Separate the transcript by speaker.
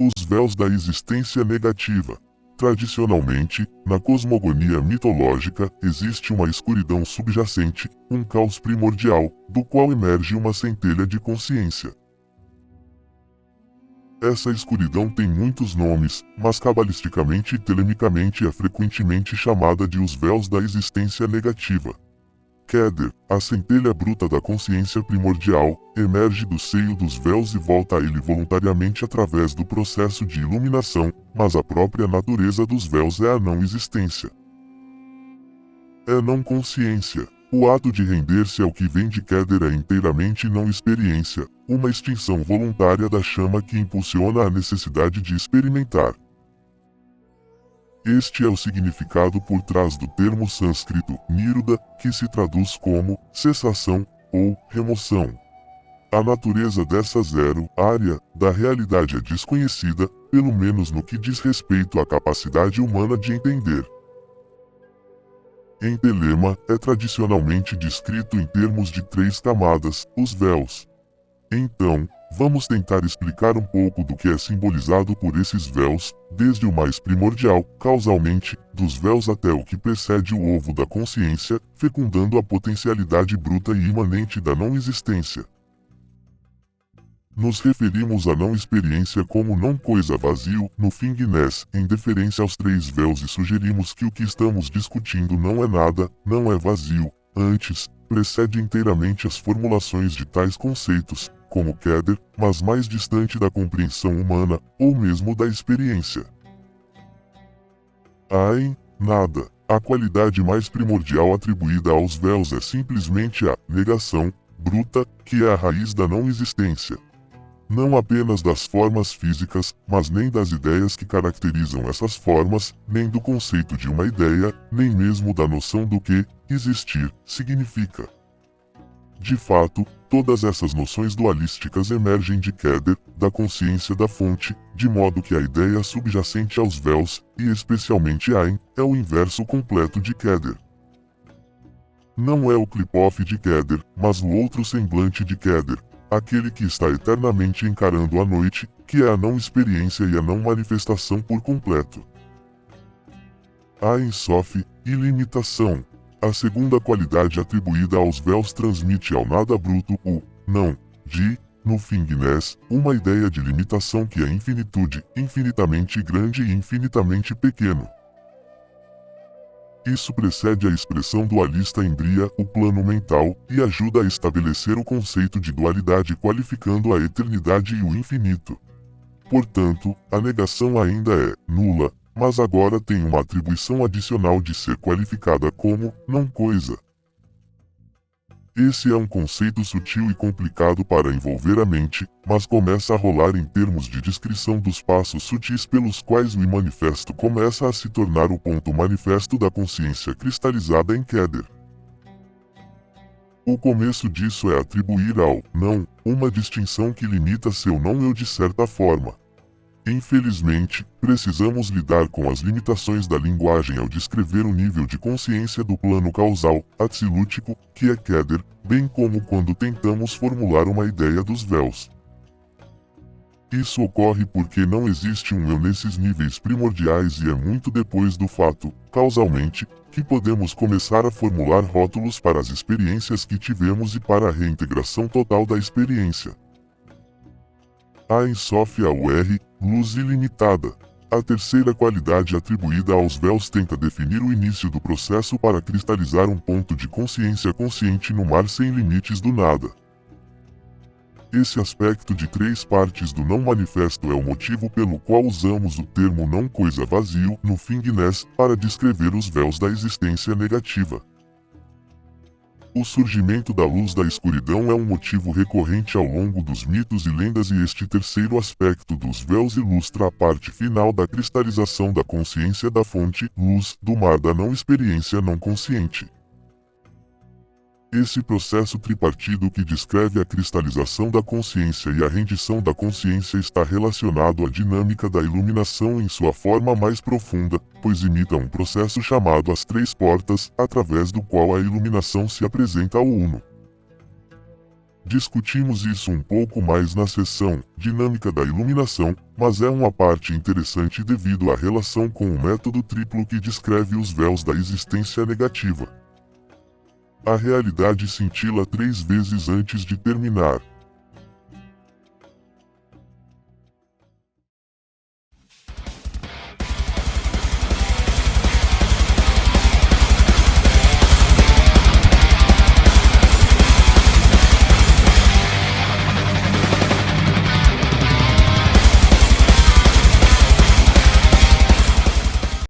Speaker 1: Os véus da existência negativa. Tradicionalmente, na cosmogonia mitológica, existe uma escuridão subjacente, um caos primordial, do qual emerge uma centelha de consciência. Essa escuridão tem muitos nomes, mas cabalisticamente e telemicamente é frequentemente chamada de os véus da existência negativa. Keter, a centelha bruta da consciência primordial, emerge do seio dos véus e volta a ele voluntariamente através do processo de iluminação, mas a própria natureza dos véus é a não existência. É não consciência. O ato de render-se ao que vem de Keter é inteiramente não experiência, uma extinção voluntária da chama que impulsiona a necessidade de experimentar. Este é o significado por trás do termo sânscrito niruddha, que se traduz como cessação ou remoção. A natureza dessa zero área da realidade é desconhecida, pelo menos no que diz respeito à capacidade humana de entender. Em Telema, é tradicionalmente descrito em termos de 3 camadas, os véus. Então, vamos tentar explicar um pouco do que é simbolizado por esses véus, desde o mais primordial, causalmente, dos véus até o que precede o ovo da consciência, fecundando a potencialidade bruta e imanente da não-existência. Nos referimos à não-experiência como não-coisa vazio, no Fingness, em deferência aos 3 véus e sugerimos que o que estamos discutindo não é nada, não é vazio, antes, precede inteiramente as formulações de tais conceitos, como Keter, mas mais distante da compreensão humana, ou mesmo da experiência. Ain, nada. A qualidade mais primordial atribuída aos véus é simplesmente a negação bruta, que é a raiz da não-existência. Não apenas das formas físicas, mas nem das ideias que caracterizam essas formas, nem do conceito de uma ideia, nem mesmo da noção do que existir significa. De fato, todas essas noções dualísticas emergem de Keter, da consciência da fonte, de modo que a ideia subjacente aos véus, e especialmente Ain, é o inverso completo de Keter. Não é o Qliphoth de Keter, mas o outro semblante de Keter, aquele que está eternamente encarando a noite, que é a não-experiência e a não-manifestação por completo. Ein Sof, ilimitação. A segunda qualidade atribuída aos véus transmite ao nada bruto o não de, no Fingness, uma ideia de limitação que é infinitude, infinitamente grande e infinitamente pequeno. Isso precede a expressão dualista embria o plano mental e ajuda a estabelecer o conceito de dualidade qualificando a eternidade e o infinito. Portanto, a negação ainda é nula, mas agora tem uma atribuição adicional de ser qualificada como não coisa. Esse é um conceito sutil e complicado para envolver a mente, mas começa a rolar em termos de descrição dos passos sutis pelos quais o imanifesto começa a se tornar o ponto manifesto da consciência cristalizada em Keter. O começo disso é atribuir ao não uma distinção que limita seu não-eu de certa forma. Infelizmente, precisamos lidar com as limitações da linguagem ao descrever o nível de consciência do plano causal, atsilútico, que é Keter, bem como quando tentamos formular uma ideia dos véus. Isso ocorre porque não existe um eu nesses níveis primordiais e é muito depois do fato, causalmente, que podemos começar a formular rótulos para as experiências que tivemos e para a reintegração total da experiência. Ein Sof AUR, luz ilimitada. A terceira qualidade atribuída aos véus tenta definir o início do processo para cristalizar um ponto de consciência consciente no mar sem limites do nada. Esse aspecto de 3 partes do não manifesto é o motivo pelo qual usamos o termo não coisa vazio no Fingness para descrever os véus da existência negativa. O surgimento da luz da escuridão é um motivo recorrente ao longo dos mitos e lendas e este terceiro aspecto dos véus ilustra a parte final da cristalização da consciência da fonte, luz, do mar da não-experiência não consciente. Esse processo tripartido que descreve a cristalização da consciência e a rendição da consciência está relacionado à dinâmica da iluminação em sua forma mais profunda, pois imita um processo chamado as 3 portas, através do qual a iluminação se apresenta ao Uno. Discutimos isso um pouco mais na seção Dinâmica da Iluminação, mas é uma parte interessante devido à relação com o método triplo que descreve os véus da existência negativa. A realidade cintila 3 vezes antes de terminar.